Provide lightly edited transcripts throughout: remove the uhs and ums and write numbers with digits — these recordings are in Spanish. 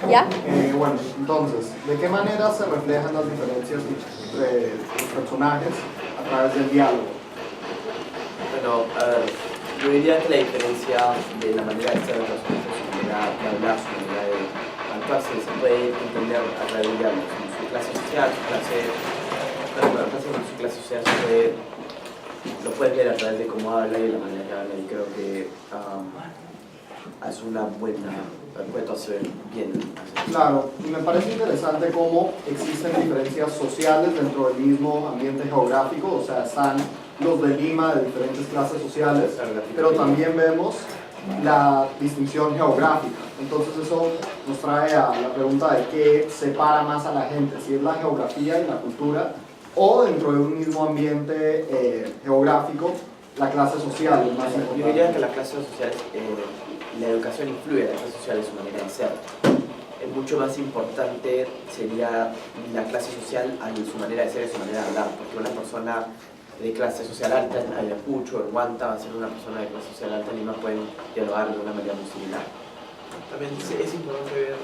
¿Ya? Bueno, entonces, ¿de qué manera se reflejan las diferencias entre los personajes a través del diálogo? Bueno, a ver, yo diría que la diferencia de la manera de ser de los personajes, su manera de hablar, su manera de actuarse, se puede entender a través del diálogo. Su clase social, su clase social lo puedes ver a través de cómo habla y de la manera que habla, y creo que es una buena, puede hacer bien. Claro, y me parece interesante cómo existen diferencias sociales dentro del mismo ambiente geográfico, o sea, están los de Lima de diferentes clases sociales, pero también vemos la distinción geográfica. Entonces eso nos trae a la pregunta de qué separa más a la gente, si es la geografía y la cultura, o dentro de un mismo ambiente geográfico, la clase social es más importante. Yo diría que la clase social, la educación influye en la clase social en su manera de ser. Mucho más importante sería la clase social a su manera de ser y su manera de hablar, porque una persona de clase social alta en Ayacucho, en Huanta, va a ser una persona de clase social alta en Lima, pueden dialogar de una manera muy similar. También es importante ver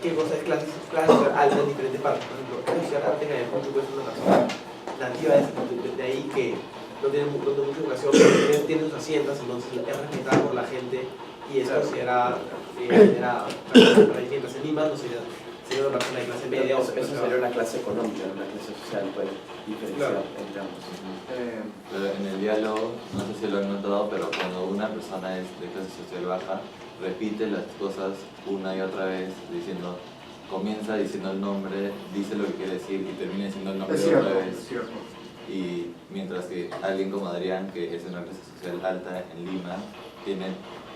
qué cosa es clase social alta en diferentes partes. Por ejemplo, clase social alta en Ayacucho puede ser una persona nativa de ahí que no tiene mucha educación, pero tiene sus haciendas, entonces es respetada por la gente y es considerada mientras en Lima no sería una persona de clase media. Eso sería una clase económica, una clase social, puede diferenciar entre ambos. Pero en el diálogo, no sé si lo han notado, pero cuando una persona es de clase social baja, repite las cosas una y otra vez, comienza diciendo el nombre, dice lo que quiere decir y termina diciendo el nombre otra vez. Es cierto. Y mientras que alguien como Adrián, que es de una clase social alta en Lima, tiene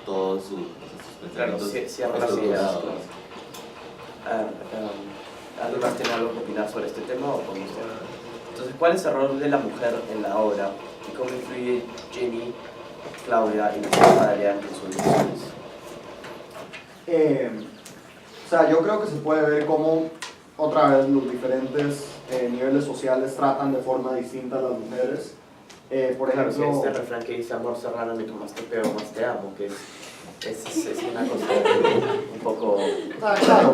todos sus pensamientos estructurados. ¿Alguien más tiene algo que opinar sobre este tema o con usted? Entonces, ¿cuál es el rol de la mujer en la obra y cómo influye Jenny, Claudia y la Adrián en sus decisiones? O sea, yo creo que se puede ver cómo otra vez los diferentes niveles sociales tratan de forma distinta a las mujeres. Por ejemplo, este refrán que dice amor serrano, mientras más te pego, más te amo, que es una cosa un poco... claro,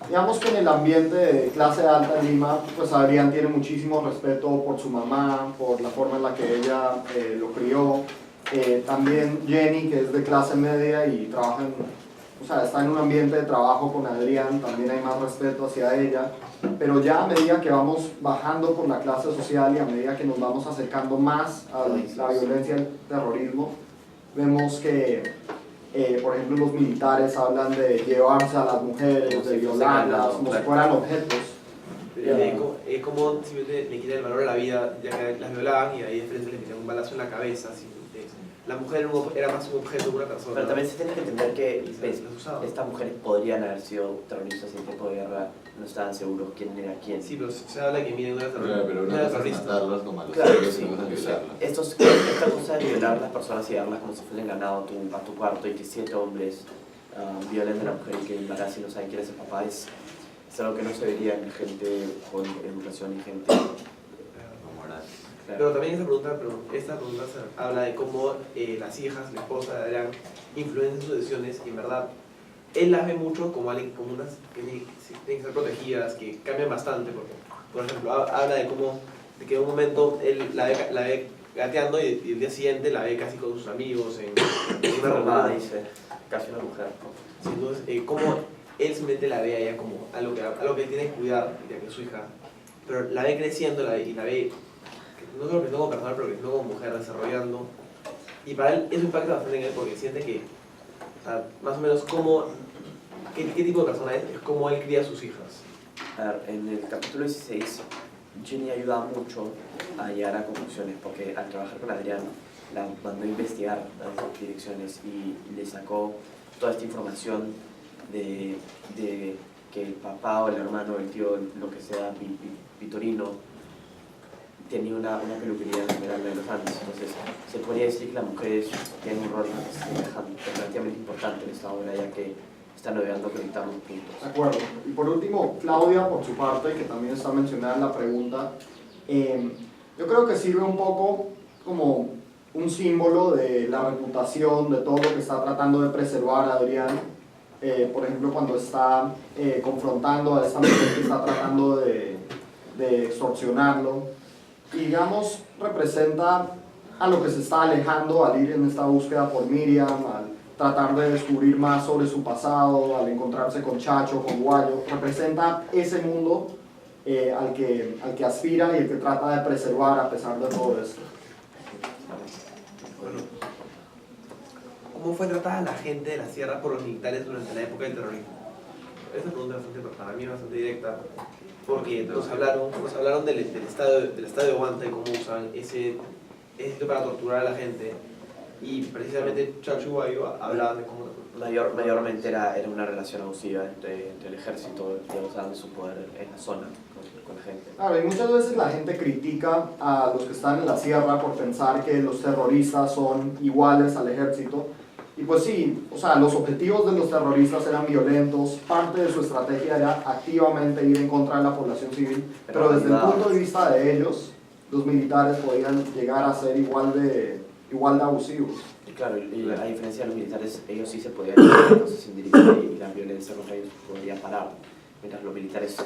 digamos que en el ambiente de clase alta en Lima, pues Adrián tiene muchísimo respeto por su mamá, por la forma en la que ella lo crió. También Jenny, que es de clase media y trabaja está en un ambiente de trabajo con Adrián, también hay más respeto hacia ella. Pero ya a medida que vamos bajando por la clase social y a medida que nos vamos acercando más a la violencia y el terrorismo, vemos que, por ejemplo, los militares hablan de llevarse a las mujeres, de violarlas, como si fueran objetos. Como simplemente le quitan el valor a la vida, ya que las violaban y ahí de frente le metían un balazo en la cabeza. La mujer era más un objeto que una persona. Pero también se tiene que entender que estas mujeres podrían haber sido terroristas en tiempo de guerra, no estaban seguros quién era quién. Sí, pero se habla que miren una Pero una cosa es matarlos como a los claro, otros sí, y una cosa es violarlos. Esta cosa de violar a las personas y darlas como si fuesen ganado a tu cuarto y que 7 hombres violen a la mujer y que embaracen y no saben quién es el papá es algo que no se vería en gente con educación y gente Moral. Claro. Pero también esta pregunta habla de cómo las hijas, la esposa de Adrián, influencian sus decisiones y en verdad él las ve mucho como alguien, como unas que tienen que ser protegidas, que cambian bastante, porque por ejemplo habla de que en un momento él la ve gateando y el día siguiente la ve casi con sus amigos en una formada, dice, casi una mujer. Sí, entonces como él simplemente la ve a ella como algo que él tiene que cuidar, ya que es su hija, pero la ve creciendo y la ve no solo creciendo como persona, pero creciendo como mujer, desarrollando. Y para él eso impacta bastante en él porque siente que, más o menos, qué tipo de persona es cómo él cría a sus hijas. A ver, en el capítulo 16, Jenny ayuda mucho a llegar a conclusiones porque al trabajar con Adrián la mandó a investigar las direcciones y le sacó toda esta información de que el papá o el hermano, el tío, lo que sea, Vitorino, tenía una peluquería en Esmeralda de los Andes. Entonces se podría decir que las mujeres tienen un rol relativamente importante en esta obra, ya que están ayudando a conectar los puntos. De acuerdo. Y por último, Claudia, por su parte, que también está mencionada en la pregunta, yo creo que sirve un poco como un símbolo de la reputación, de todo lo que está tratando de preservar Adrián, por ejemplo, cuando está confrontando a esta mujer que está tratando de extorsionarlo. Y digamos, representa a lo que se está alejando al ir en esta búsqueda por Miriam, al tratar de descubrir más sobre su pasado, al encontrarse con Chacho, con Guayo. Representa ese mundo al que aspira y el que trata de preservar a pesar de todo esto. Bueno, ¿cómo fue tratada la gente de la sierra por los militares durante la época del terrorismo? Esta pregunta para mí es bastante directa, porque nos hablaron del estado de Huanta y cómo usan ese sitio para torturar a la gente, y precisamente Chacho y Guayo hablaban de cómo... Mayormente era una relación abusiva entre el ejército que usaba su poder en la zona con la gente. Claro, y muchas veces la gente critica a los que están en la sierra por pensar que los terroristas son iguales al ejército. Y pues sí, o sea, los objetivos de los terroristas eran violentos, parte de su estrategia era activamente ir en contra de la población civil, pero desde el punto de vista de ellos, los militares podían llegar a ser igual de abusivos. Y claro, y a diferencia de los militares, ellos sí se podían ir entonces indirectamente y la violencia contra ellos podría parar, mientras los militares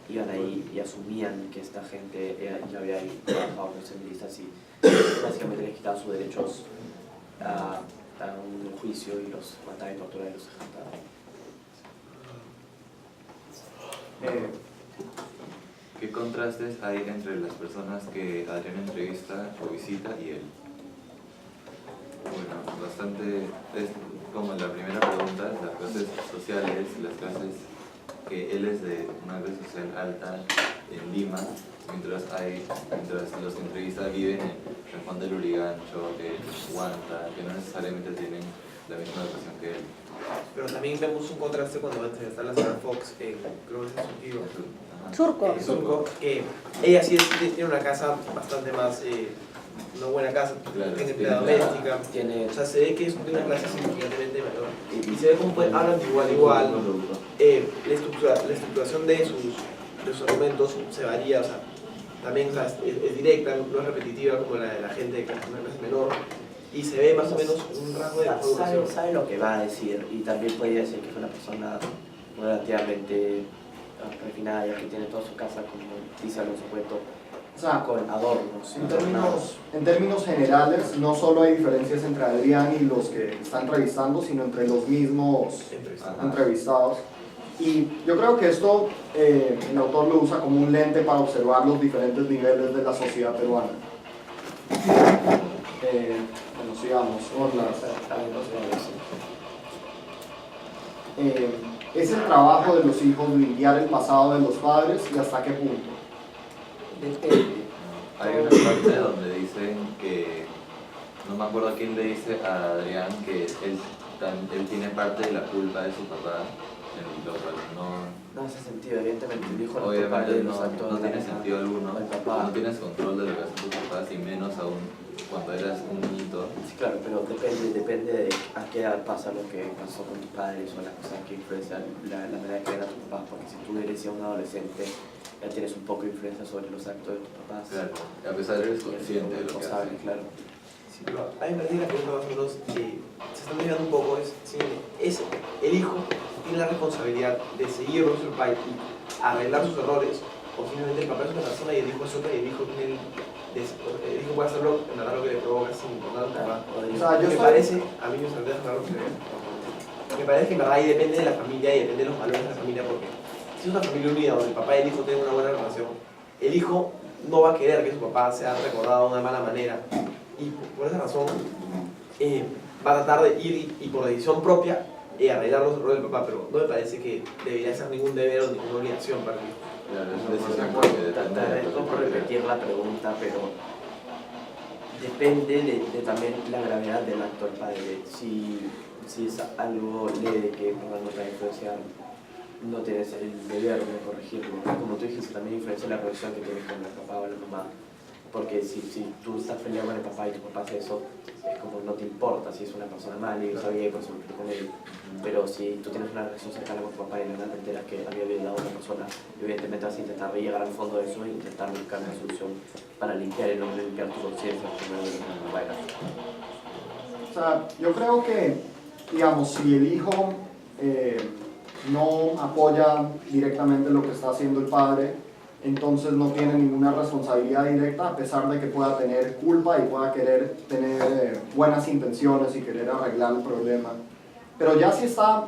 iban ahí y asumían que esta gente ya había trabajado con los militares y básicamente les quitaban sus derechos a un juicio y los mataban y torturaban y los ejecutaban. ¿Qué contrastes hay entre las personas que Adrián entrevista o visita y él? Bueno, bastante, es como la primera pregunta, las clases sociales, las clases que él es de una clase social alta en Lima, mientras los que entrevista viven en San Juan del Urigancho, en Huanta, que no necesariamente tienen la misma educación que él. Pero también vemos un contraste cuando entrevista a la señora Fox, creo que es su tío. Surco. Surco, que ella sí tiene una casa bastante más, una buena casa, Claro, tiene empleada doméstica, o sea, se ve que es de una clase significativamente mayor. Y se ve como hablan de igual a igual, la estructuración de sus argumentos se varía, o sea, también o sea, es directa, no es repetitiva como la de la gente de una clase menor, y se ve más o menos un rasgo de progresión. Sabe lo que va a decir y también podría decir que es una persona relativamente refinada, ya que tiene toda su casa, como dice Alonso Cueto, O sea, con adornos. en términos generales, no solo hay diferencias entre Adrián y los que está entrevistando, sino entre los mismos entrevistados. Y yo creo que esto el autor lo usa como un lente para observar los diferentes niveles de la sociedad peruana. Bueno, sigamos. Es el trabajo de los hijos limpiar el pasado de los padres y hasta qué punto. Hay una parte donde dicen que, no me acuerdo quién le dice a Adrián que él tiene parte de la culpa de su papá, en lo cual No hace sentido, evidentemente el hijo obviamente no no tiene sentido alguno, el papá. no tienes control de lo que hacen tus papás y menos aún cuando eras un niñito. Sí, claro, pero depende de a qué edad pasa lo que pasó con tus padres o las cosas que influencian la manera que ven a tus papás, porque si tú eres ya un adolescente ya tienes un poco de influencia sobre los actos de tus papás. Claro, a pesar de que eres consciente de lo que sabes, haces. claro. Sí, pero a mí me parece que la pregunta más o menos se está mirando un poco es el hijo tiene la responsabilidad de seguir a su papá y arreglar sus errores, o simplemente el papá es una persona y el hijo es otra y el hijo puede hacerlo en verdad lo que le provoca sin importar al papá. O sea, Me parece, a mí me gustaría dejar algo que me parece que en verdad ahí depende de la familia y depende de los valores de la familia, porque si es una familia unida donde el papá y el hijo tienen una buena relación, el hijo no va a querer que su papá sea recordado de una mala manera, y por esa razón va a tratar de ir y por decisión propia arreglar los errores del papá, pero no me parece que debería ser ningún deber o ninguna obligación para el hijo. Claro, es decisión porque depende de No por repetir la pregunta, pero depende de también la gravedad del acto del padre. Si es algo leve que no te va a influenciar, no tienes el deber de corregirlo. Como tú dijiste, también influencia la relación que tienes con el papá o la mamá. Porque si tú estás peleando con el papá y tu papá hace eso, es como no te importa si es una persona mala y lo sabía y por eso me metí con él. Pero si tú tienes una relación cercana con tu papá y de verdad te enteras que había violado a una persona, evidentemente vas a intentar llegar al fondo de eso e intentar buscar una solución para limpiar el nombre, limpiar tu conciencia, primero de una manera. O sea, yo creo que, digamos, si el hijo no apoya directamente lo que está haciendo el padre, entonces no tiene ninguna responsabilidad directa, a pesar de que pueda tener culpa y pueda querer tener buenas intenciones y querer arreglar el problema. Pero ya si está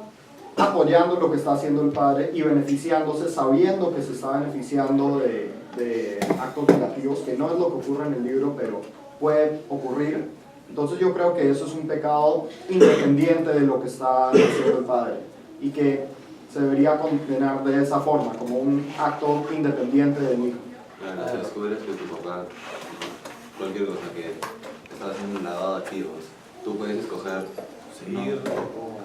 apoyando lo que está haciendo el padre y beneficiándose, sabiendo que se está beneficiando de actos negativos, que no es lo que ocurre en el libro, pero puede ocurrir, entonces yo creo que eso es un pecado independiente de lo que está haciendo el padre, y que se debería condenar de esa forma, como un acto independiente del hijo. Claro, si descubres que tu papá, cualquier cosa que está haciendo un lavado de activos, tú puedes escoger seguir,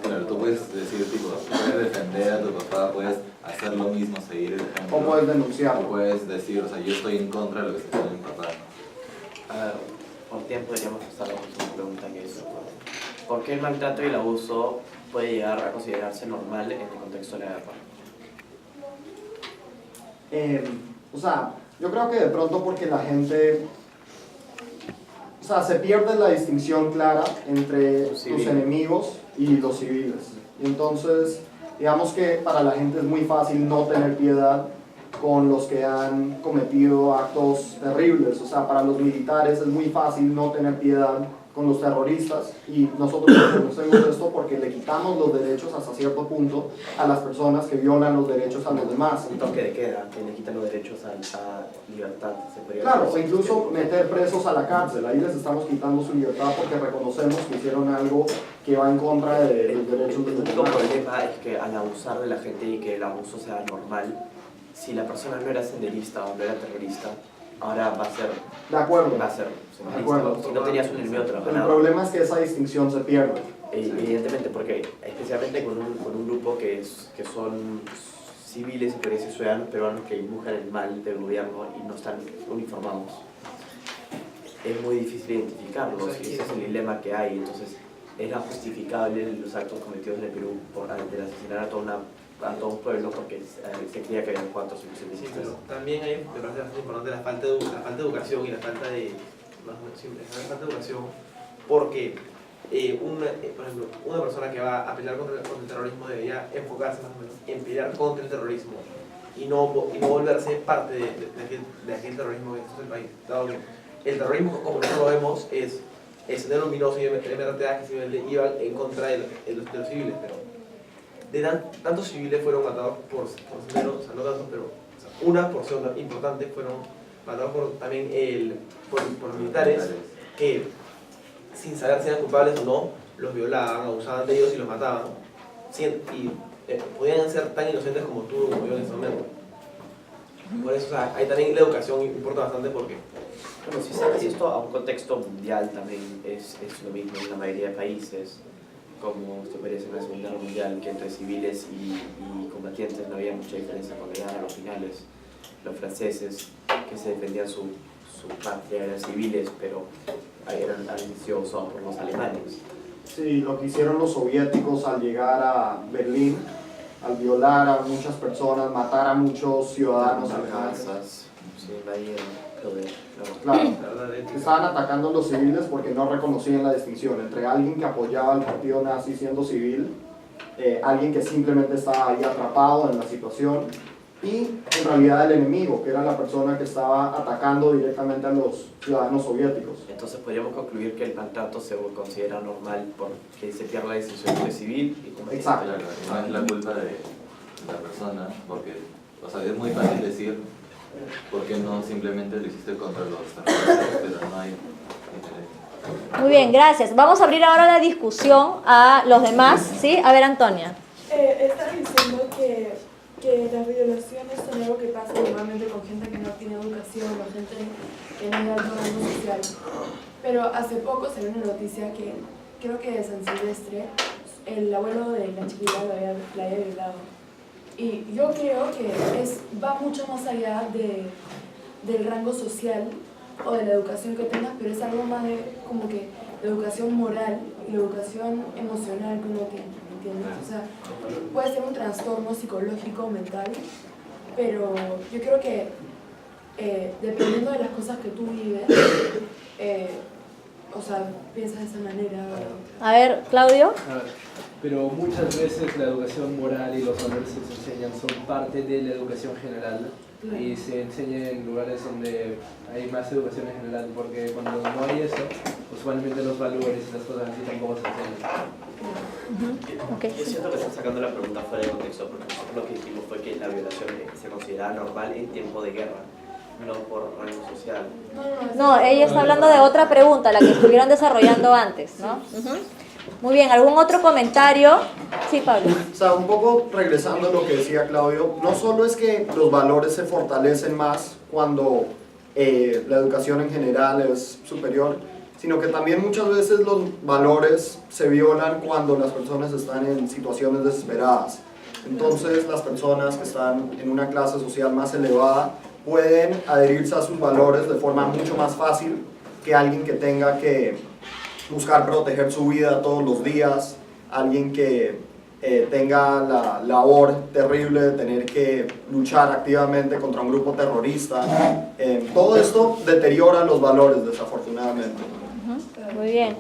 claro, tú puedes decir, tipo, puedes defender a tu papá, puedes hacer lo mismo, seguir el ejemplo. O puedes denunciarlo. O puedes decir, o sea, yo estoy en contra de lo que está haciendo mi papá. A ver, por tiempo deberíamos pasar a la última pregunta, que es ¿por qué el maltrato y el abuso puede llegar a considerarse normal en el contexto de la guerra? O sea, yo creo que de pronto porque la gente, o sea, se pierde la distinción clara entre tus enemigos y los civiles. Y entonces, digamos que para la gente es muy fácil no tener piedad con los que han cometido actos terribles. O sea, para los militares es muy fácil no tener piedad con los terroristas, y nosotros reconocemos esto porque le quitamos los derechos hasta cierto punto a las personas que violan los derechos a los demás. Un toque de queda, que le quitan los derechos a libertad, se podría Claro, decir. o incluso meter presos a la cárcel, ahí les estamos quitando su libertad porque reconocemos que hicieron algo que va en contra de los derechos de El los único demás. problema es que al abusar de la gente y que el abuso sea normal, si la persona no era senderista o no era terrorista, ahora va a ser De acuerdo. senderista. acuerdo. Si no tenías un enemigo, te lo El ganaba. problema es que esa distinción se pierde. Evidentemente, porque especialmente con un grupo que son civiles, que dicen ciudadanos peruanos que dibujan el mal del gobierno y no están uniformados, es muy difícil identificarlos, y ese es el dilema que hay. Entonces era justificable los actos cometidos en el Perú por asesinar a todo un pueblo porque se creía que habían 4 soluciones. Sí, pero también hay, me parece bastante importante la falta de educación y la falta de educación, porque por ejemplo, una persona que va a pelear contra el terrorismo debería enfocarse más o menos en pelear contra el terrorismo y no volverse parte de aquel terrorismo que existe en el país. Dado que el terrorismo, como nosotros lo vemos, es el Sendero Luminoso y el MRTA, que simplemente iban en contra de los civiles, pero tantos civiles fueron matados por Sendero, o sea, no tantos, pero o sea, una porción importante fueron matados por militares que, sin saber si eran culpables o no, los violaban, abusaban de ellos y los mataban. Y podían ser tan inocentes como tú o como yo en ese momento. Por eso, o sea, ahí también la educación importa bastante porque... Bueno, si sacas esto a un contexto mundial también es lo mismo en la mayoría de países, como se parece en la Segunda Guerra Mundial, que entre civiles y combatientes no había mucha diferencia cuando llegaban a los finales. Los franceses, que se defendían su patria, eran civiles, pero habían sido usados por los alemanes. Sí, lo que hicieron los soviéticos al llegar a Berlín, al violar a muchas personas, matar a muchos ciudadanos alemanes. Sí, ahí poder, Claro, estaban atacando a los civiles porque no reconocían la distinción entre alguien que apoyaba al partido nazi siendo civil, alguien que simplemente estaba ahí atrapado en la situación, y en realidad el enemigo, que era la persona que estaba atacando directamente a los ciudadanos soviéticos. Entonces podríamos concluir que el maltrato se considera normal porque se pierde la distinción entre civil y combatiente. Exacto. Claro, no es la culpa de la persona, porque, o sea, es muy fácil decir por qué no simplemente lo hiciste contra los terroristas, pero no hay interés. Muy bien, gracias. Vamos a abrir ahora la discusión a los demás, ¿sí? A ver, Antonia. Estás diciendo que las violaciones son algo que pasa normalmente con gente que no tiene educación o gente que no es de alto rango social. Pero hace poco salió una noticia que creo que de San Silvestre el abuelo de la chiquita la había violado. Y yo creo que va mucho más allá del rango social o de la educación que tengas, pero es algo más de como que la educación moral y la educación emocional que uno tiene, ¿me entiendes? O sea, puede ser un trastorno psicológico o mental, pero yo creo que dependiendo de las cosas que tú vives, o sea, piensas de esa manera. A ver, Claudio. A ver, pero muchas veces la educación moral y los valores que se enseñan son parte de la educación general y se enseña en lugares donde hay más educación en general, porque cuando no hay eso, usualmente los valores y las cosas así tampoco se enseñan. Okay. Es cierto que están sacando la pregunta fuera de contexto, porque nosotros lo que dijimos fue que la violación se consideraba normal en tiempo de guerra, no por rango social. No, ella está hablando de otra pregunta, la que estuvieron desarrollando antes, ¿no? Ujú. Muy bien, ¿algún otro comentario? Sí, Pablo. O sea, un poco regresando a lo que decía Claudio, no solo es que los valores se fortalecen más cuando la educación en general es superior, sino que también muchas veces los valores se violan cuando las personas están en situaciones desesperadas. Entonces las personas que están en una clase social más elevada pueden adherirse a sus valores de forma mucho más fácil que alguien que tenga que buscar proteger su vida todos los días, alguien que tenga la labor terrible de tener que luchar activamente contra un grupo terrorista. Todo esto deteriora los valores, desafortunadamente. Muy bien.